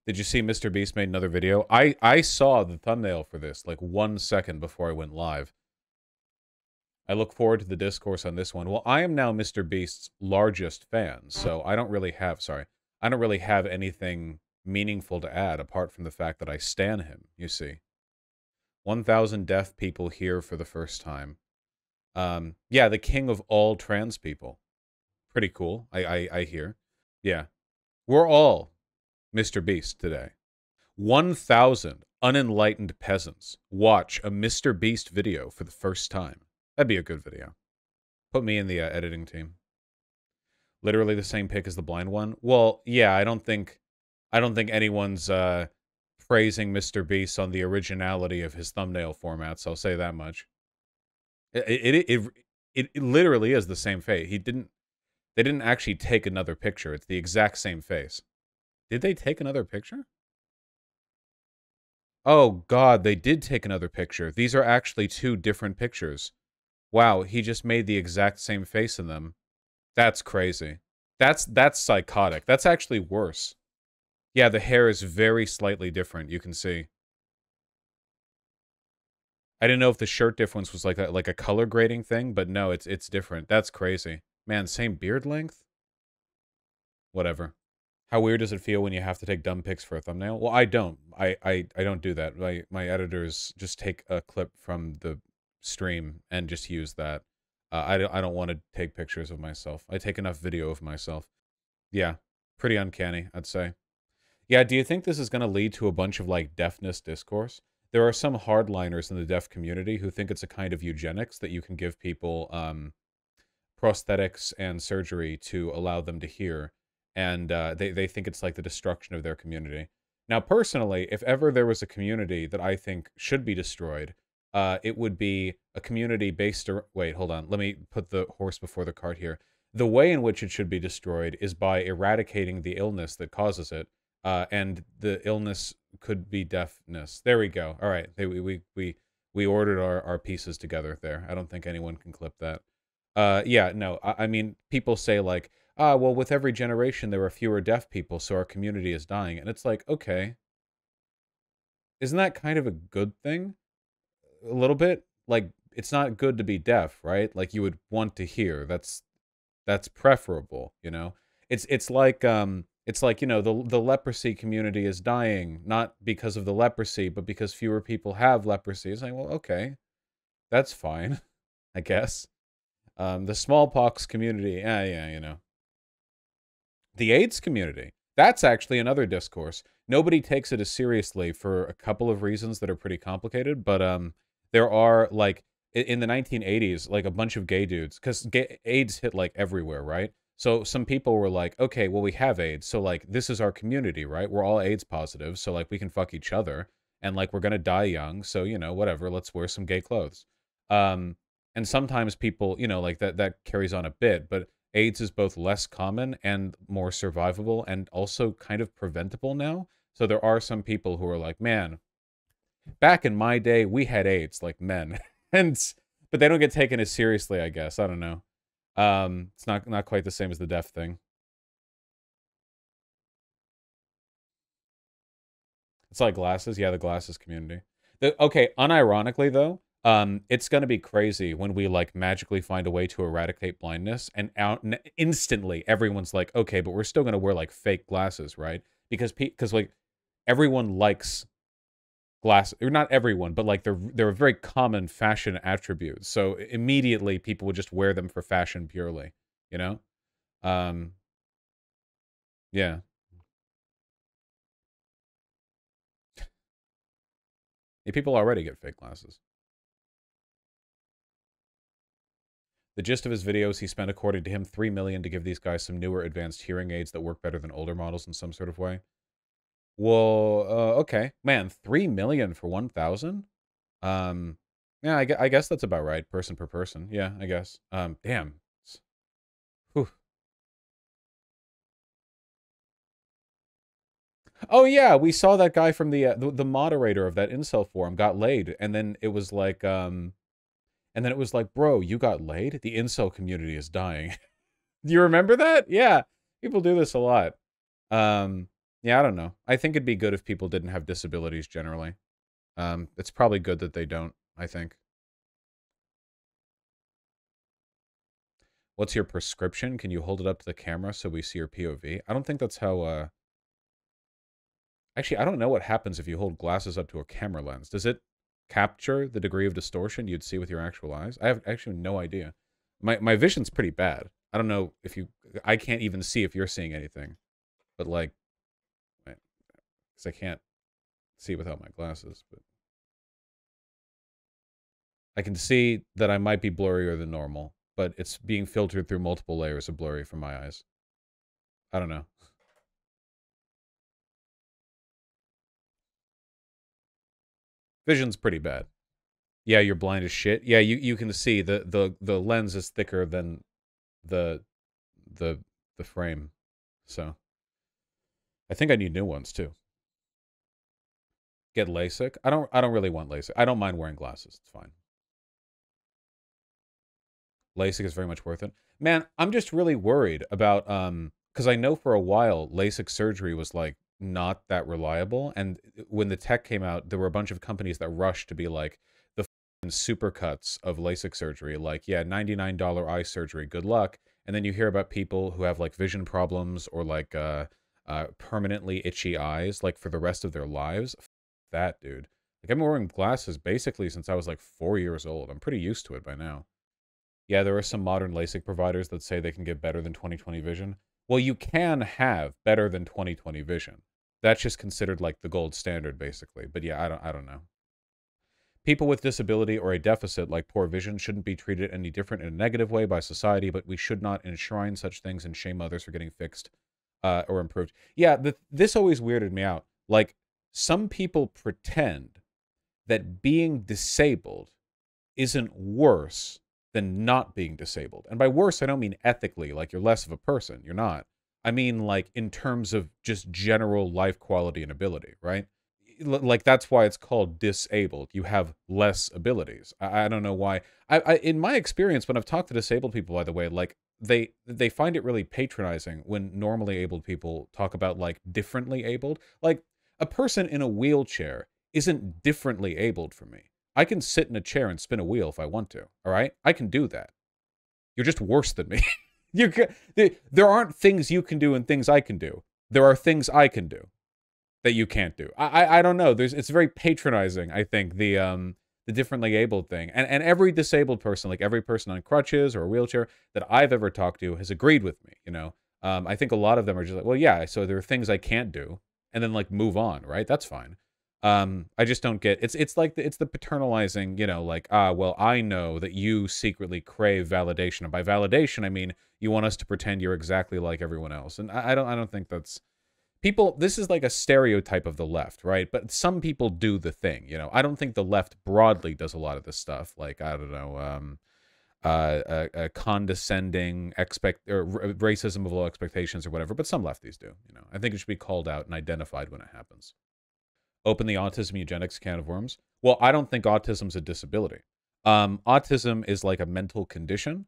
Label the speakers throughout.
Speaker 1: Did you see Mr. Beast made another video? I saw the thumbnail for this like 1 second before I went live. I look forward to the discourse on this one. Well, I am now Mr. Beast's largest fan, so I don't really have anything meaningful to add apart from the fact that I stan him, you see. 1,000 deaf people here for the first time. Yeah, the king of all trans people. Pretty cool, I hear. Yeah. We're all Mr. Beast today. 1,000 unenlightened peasants watch a Mr. Beast video for the first time. That'd be a good video. Put me in the editing team. Literally the same pic as the blind one. Well, yeah, I don't think anyone's praising Mr. Beast on the originality of his thumbnail formats. I'll say that much. It literally is the same face. They didn't actually take another picture. It's the exact same face. Did they take another picture? Oh God, they did take another picture. These are actually 2 different pictures. Wow, he just made the exact same face in them. That's crazy. That's psychotic. That's actually worse. Yeah, the hair is very slightly different, you can see. I didn't know if the shirt difference was like a color grading thing, but no, it's different. That's crazy. Man, same beard length? Whatever. How weird does it feel when you have to take dumb pics for a thumbnail? Well, I don't. I don't do that. My editors just take a clip from the stream and just use that. I don't want to take pictures of myself. I take enough video of myself. Yeah, pretty uncanny, I'd say. Yeah, do you think this is going to lead to a bunch of, like, deafness discourse? There are some hardliners in the deaf community who think it's a kind of eugenics that you can give people prosthetics and surgery to allow them to hear, and they think it's like the destruction of their community. Now, personally, if ever there was a community that I think should be destroyed, it would be a community based... Wait, hold on. Let me put the horse before the cart here. The way in which it should be destroyed is by eradicating the illness that causes it, and the illness could be deafness. There we go. All right, we ordered our pieces together there. I don't think anyone can clip that. Yeah, no, I mean, people say like, well, with every generation there are fewer deaf people, so our community is dying. And it's like, okay, isn't that kind of a good thing? A little bit? Like, it's not good to be deaf, right? Like, you would want to hear. That's preferable, you know? It's like, you know, the leprosy community is dying, not because of the leprosy, but because fewer people have leprosy. It's like, well, okay, that's fine, I guess. The smallpox community, yeah, you know. The AIDS community, that's actually another discourse. Nobody takes it as seriously for a couple of reasons that are pretty complicated, but there are, like, in the 1980s, like, a bunch of gay dudes, because AIDS hit, like, everywhere, right? So some people were like, okay, well, we have AIDS, so, like, this is our community, right? We're all AIDS positive, so, like, we can fuck each other, and, like, we're gonna die young, so, you know, whatever, let's wear some gay clothes. And sometimes people, you know, like, that carries on a bit, but AIDS is both less common and more survivable and also kind of preventable now. So there are some people who are like, man, back in my day, we had AIDS, like men. But they don't get taken as seriously, I guess. I don't know. It's not quite the same as the deaf thing. It's like glasses. Yeah, the glasses community. Okay, unironically, though, it's going to be crazy when we, like, magically find a way to eradicate blindness, and instantly everyone's like, okay, but we're still going to wear, like, fake glasses, right? Because like, everyone likes glass, or not everyone, but, like, they're a very common fashion attribute. So immediately people would just wear them for fashion purely, you know? Um, yeah. People already get fake glasses. The gist of his videos, he spent, according to him, $3 million to give these guys some newer advanced hearing aids that work better than older models in some sort of way. Well, okay. Man, $3 million for 1,000? Yeah, I guess that's about right, person per person. Yeah, I guess. Damn. Whew. Oh yeah, we saw that guy from the moderator of that incel forum got laid, and then it was like, bro, you got laid? The incel community is dying. Do you remember that? Yeah, people do this a lot. Yeah, I don't know. I think it'd be good if people didn't have disabilities generally. It's probably good that they don't, I think. What's your prescription? Can you hold it up to the camera so we see your POV? I don't think that's how, actually, I don't know what happens if you hold glasses up to a camera lens. Does it capture the degree of distortion you'd see with your actual eyes? I have actually no idea. My vision's pretty bad. I don't know if you... I can't even see if you're seeing anything. But, like... Because I can't see without my glasses, but... I can see that I might be blurrier than normal, but it's being filtered through multiple layers of blurry from my eyes. I don't know. Vision's pretty bad. Yeah, you're blind as shit. Yeah, you can see the lens is thicker than the the the frame. So I think I need new ones too. Get LASIK. I don't really want LASIK. I don't mind wearing glasses. It's fine. LASIK is very much worth it. Man, I'm just really worried about because I know for a while LASIK surgery was like not that reliable, and when the tech came out, there were a bunch of companies that rushed to be like the supercuts of LASIK surgery, like yeah, $99 eye surgery, good luck. And then you hear about people who have like vision problems or like permanently itchy eyes, like for the rest of their lives. That dude, like I've been wearing glasses basically since I was like 4 years old. I'm pretty used to it by now. Yeah, there are some modern LASIK providers that say they can get better than 20/20 vision. Well, you can have better than 20/20 vision. That's just considered like the gold standard, basically. But yeah, I don't know. People with disability or a deficit like poor vision shouldn't be treated any different in a negative way by society, but we should not enshrine such things and shame others for getting fixed or improved. Yeah, this always weirded me out. Like, some people pretend that being disabled isn't worse than not being disabled. And by worse, I don't mean ethically, like you're less of a person. You're not. I mean, like, in terms of just general life quality and ability, right? Like, that's why it's called disabled. You have less abilities. I don't know why. In my experience, when I've talked to disabled people, by the way, like, they find it really patronizing when normally abled people talk about, like, differently abled. Like, a person in a wheelchair isn't differently abled from me. I can sit in a chair and spin a wheel if I want to, all right? I can do that. You're just worse than me. There aren't things you can do and things I can do. There are things I can do that you can't do. I don't know. It's very patronizing, I think, the differently abled thing. And every disabled person, like every person on crutches or a wheelchair that I've ever talked to has agreed with me, you know? I think a lot of them are just like, well, yeah, so there are things I can't do, and then like move on, right? That's fine. I just don't get it's like it's the paternalizing, you know, like, well, I know that you secretly crave validation. And by validation, I mean you want us to pretend you're exactly like everyone else. And I don't think that's people, this is like a stereotype of the left, right? But some people do the thing, you know. I don't think the left broadly does a lot of this stuff. Like, I don't know, condescending racism of low expectations or whatever. But some lefties do, you know. I think it should be called out and identified when it happens. Open the autism eugenics can of worms. Well, I don't think autism's a disability. Autism is like a mental condition.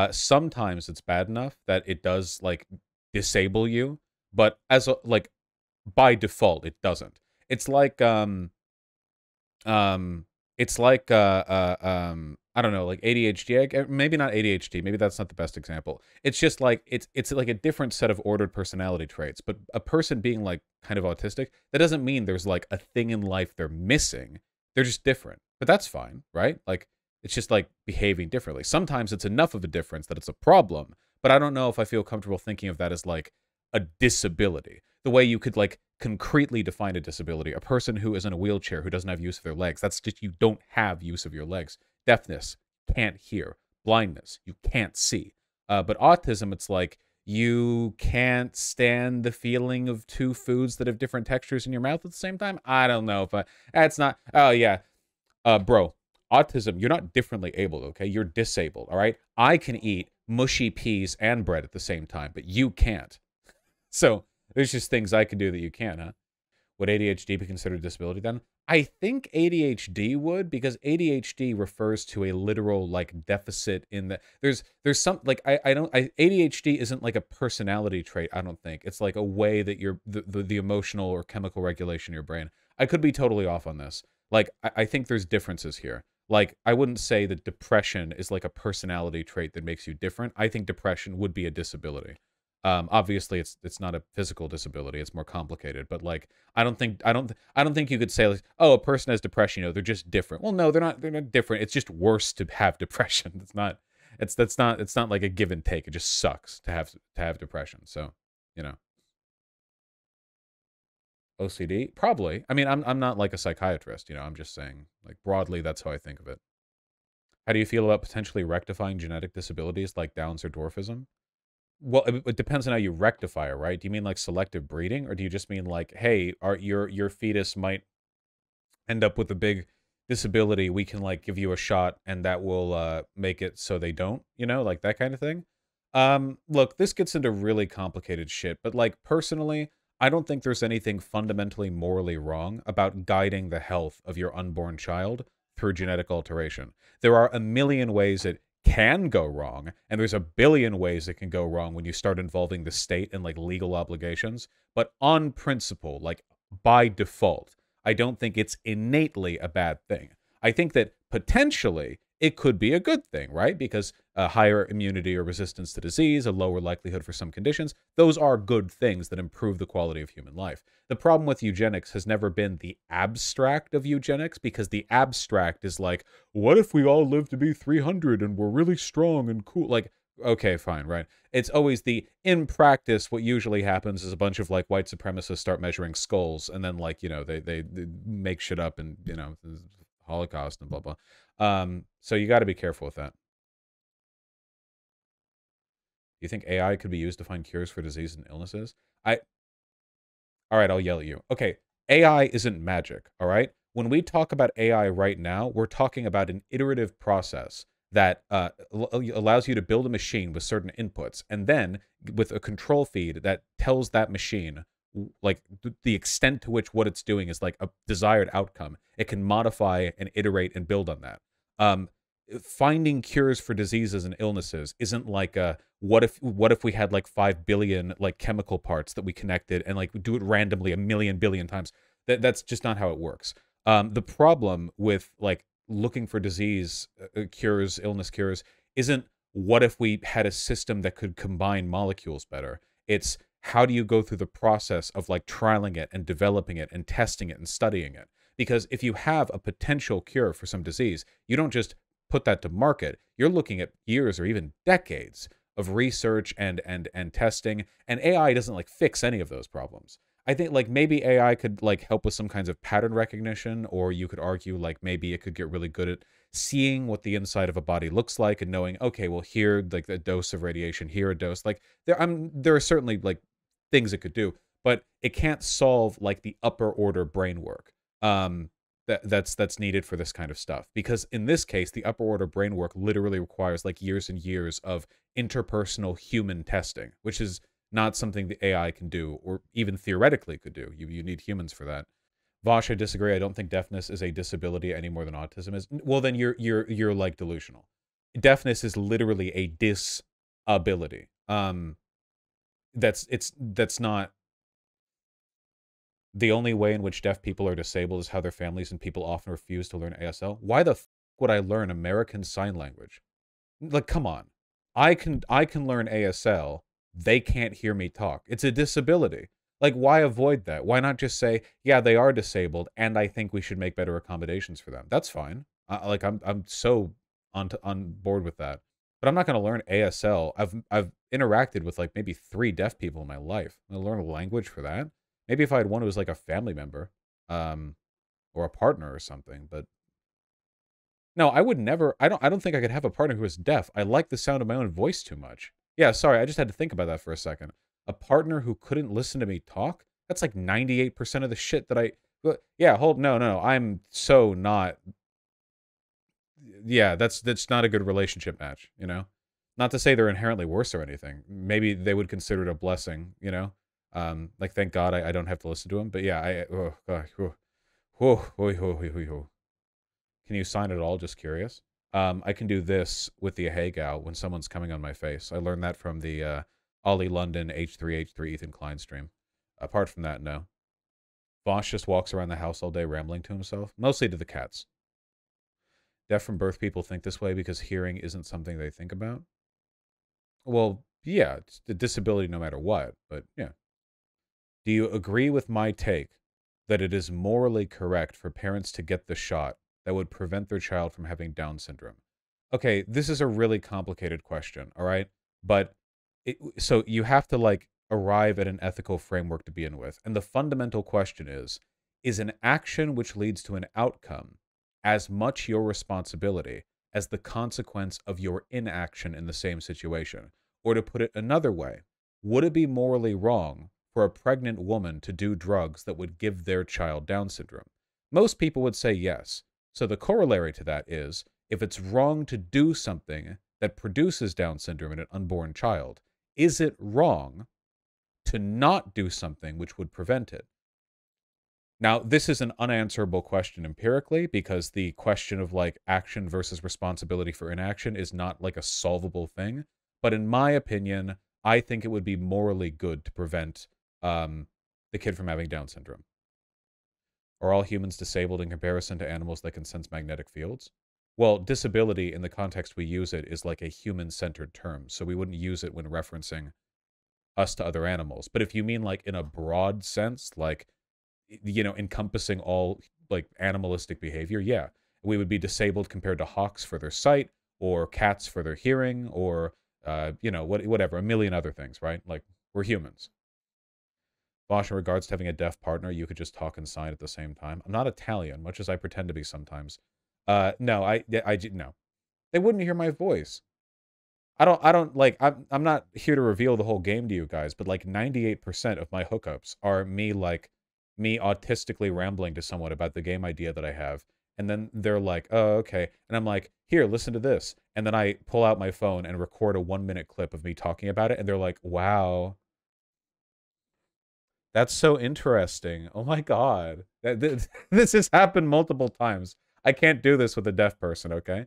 Speaker 1: Sometimes it's bad enough that it does like disable you, but as a, like by default it doesn't. It's like um it's like I don't know, like ADHD. Maybe not ADHD. Maybe that's not the best example. It's just like it's like a different set of ordered personality traits. But a person being like kind of autistic, that doesn't mean there's like a thing in life they're missing. They're just different. But that's fine, right? Like it's just like behaving differently. Sometimes it's enough of a difference that it's a problem, but I don't know if I feel comfortable thinking of that as like a disability. The way you could like concretely define a disability, a person who is in a wheelchair who doesn't have use of their legs. That's just you don't have use of your legs. Deafness, can't hear. Blindness, you can't see. But autism, it's like you can't stand the feeling of two foods that have different textures in your mouth at the same time. I don't know if that's not. Oh yeah, bro. Autism, you're not differently abled, okay? You're disabled, all right? I can eat mushy peas and bread at the same time, but you can't. So there's just things I can do that you can't, huh? Would ADHD be considered a disability then? I think ADHD would, because ADHD refers to a literal like deficit in the there's some like I don't I ADHD isn't like a personality trait, I don't think. It's like a way that the emotional or chemical regulation of your brain. I could be totally off on this. Like I think there's differences here. Like I wouldn't say that depression is like a personality trait that makes you different. I think depression would be a disability. Obviously it's not a physical disability, it's more complicated, but like I don't think you could say like, oh, a person has depression, they're just different. Well, no, they're not different. It's just worse to have depression. It's not like a give and take. It just sucks to have depression. So, you know, OCD? Probably. I mean, I'm not like a psychiatrist, I'm just saying like broadly that's how I think of it. How do you feel about potentially rectifying genetic disabilities like Down's or dwarfism? Well, it depends on how you rectify it, right? Do you mean like selective breeding, or do you just mean like, hey, your fetus might end up with a big disability? We can like give you a shot, and that will make it so they don't, like that kind of thing. Look, this gets into really complicated shit, but like personally, I don't think there's anything fundamentally morally wrong about guiding the health of your unborn child through genetic alteration. There are a million ways it can go wrong, and there's a billion ways it can go wrong when you start involving the state and like legal obligations. But on principle, like by default, I don't think it's innately a bad thing. I think that potentially it could be a good thing, right? Because a higher immunity or resistance to disease, a lower likelihood for some conditions, those are good things that improve the quality of human life. The problem with eugenics has never been the abstract of eugenics, because the abstract is like, what if we all live to be 300 and we're really strong and cool? Like, okay, fine, right? It's always the, in practice, what usually happens is a bunch of like white supremacists start measuring skulls, and then like, they make shit up, and, Holocaust and blah, blah. So you got to be careful with that. Do you think AI could be used to find cures for disease and illnesses? I All right, I'll yell at you. Okay, AI isn't magic, all right? When we talk about AI right now, we're talking about an iterative process that allows you to build a machine with certain inputs, and then with a control feed that tells that machine like the extent to which what it's doing is like a desired outcome. It can modify and iterate and build on that. Um, Finding cures for diseases and illnesses isn't like a what if we had like 5 billion like chemical parts that we connected and like do it randomly a million billion times. That's just not how it works. The problem with like looking for disease cures, illness cures, isn't what if we had a system that could combine molecules better. It's how do you go through the process of like trialing it and developing it and testing it and studying it. Because if you have a potential cure for some disease, you don't just put that to market. You're looking at years or even decades of research and testing, and AI doesn't like fix any of those problems. I think like maybe AI could like help with some kinds of pattern recognition, or you could argue like maybe it could get really good at seeing what the inside of a body looks like and knowing, okay, well here like the dose of radiation, here a dose. Like there are certainly like things it could do, but it can't solve like the upper order brain work. That's needed for this kind of stuff, because in this case the upper order brain work literally requires like years and years of interpersonal human testing, which is not something the AI can do, or even theoretically could do. You need humans for that. Vosh, I disagree. I don't think deafness is a disability any more than autism is. Well, then you're like delusional. Deafness is literally a disability. That's not the only way in which deaf people are disabled is how their families and people often refuse to learn ASL. Why the would I learn American Sign Language? Like, come on. I can learn ASL. They can't hear me talk. It's a disability. Like, why avoid that? Why not just say, yeah, they are disabled, and I think we should make better accommodations for them. That's fine. Like, I'm so on board with that. But I'm not going to learn ASL. I've interacted with like maybe 3 deaf people in my life. I'm going to learn a language for that. Maybe if I had one who was like a family member, um, or a partner or something. But no, I would never. I don't think I could have a partner who is deaf. I like the sound of my own voice too much. Yeah, sorry, I just had to think about that for a second. A partner who couldn't listen to me talk? That's like 98% of the shit that I. Yeah, hold. No, no, no. I'm so not. Yeah, that's not a good relationship match. Not to say they're inherently worse or anything. Maybe they would consider it a blessing. Like thank God I don't have to listen to them. But yeah, oh, God, Whoa, whoa, whoa, whoa, whoa, whoa. Can you sign it all? Just curious. I can do this with the Hey Gal when someone's coming on my face. I learned that from the Ollie London H3H3 Ethan Klein stream. Apart from that, no. Vosh just walks around the house all day rambling to himself, mostly to the cats. Deaf from birth people think this way because hearing isn't something they think about. Well, yeah, it's a disability no matter what, but yeah. Do you agree with my take that it is morally correct for parents to get the shot that would prevent their child from having Down syndrome? Okay, this is a really complicated question, all right? But so you have to like arrive at an ethical framework to begin with. And the fundamental question is an action which leads to an outcome as much your responsibility as the consequence of your inaction in the same situation? Or to put it another way, would it be morally wrong for a pregnant woman to do drugs that would give their child Down syndrome? Most people would say yes. So the corollary to that is if it's wrong to do something that produces Down syndrome in an unborn child, is it wrong to not do something which would prevent it? Now, this is an unanswerable question empirically because the question of like action versus responsibility for inaction is not like a solvable thing. But in my opinion, I think it would be morally good to prevent the kid from having Down syndrome. Are all humans disabled in comparison to animals that can sense magnetic fields? Well, disability in the context we use it is like a human-centered term, so we wouldn't use it when referencing us to other animals. But if you mean like in a broad sense, like, you know, encompassing all like animalistic behavior, yeah, we would be disabled compared to hawks for their sight, or cats for their hearing, or you know, whatever, a million other things, right? Like we're humans. Bosch, in regards to having a deaf partner, you could just talk and sign at the same time. I'm not Italian, much as I pretend to be sometimes. No, no. They wouldn't hear my voice. I don't like. I'm not here to reveal the whole game to you guys, but like 98% of my hookups are me autistically rambling to someone about the game idea that I have, and then they're like, "Oh, okay," and I'm like, "Here, listen to this," and then I pull out my phone and record a 1 minute clip of me talking about it, and they're like, "Wow." That's so interesting. Oh my god. This has happened multiple times. I can't do this with a deaf person, okay?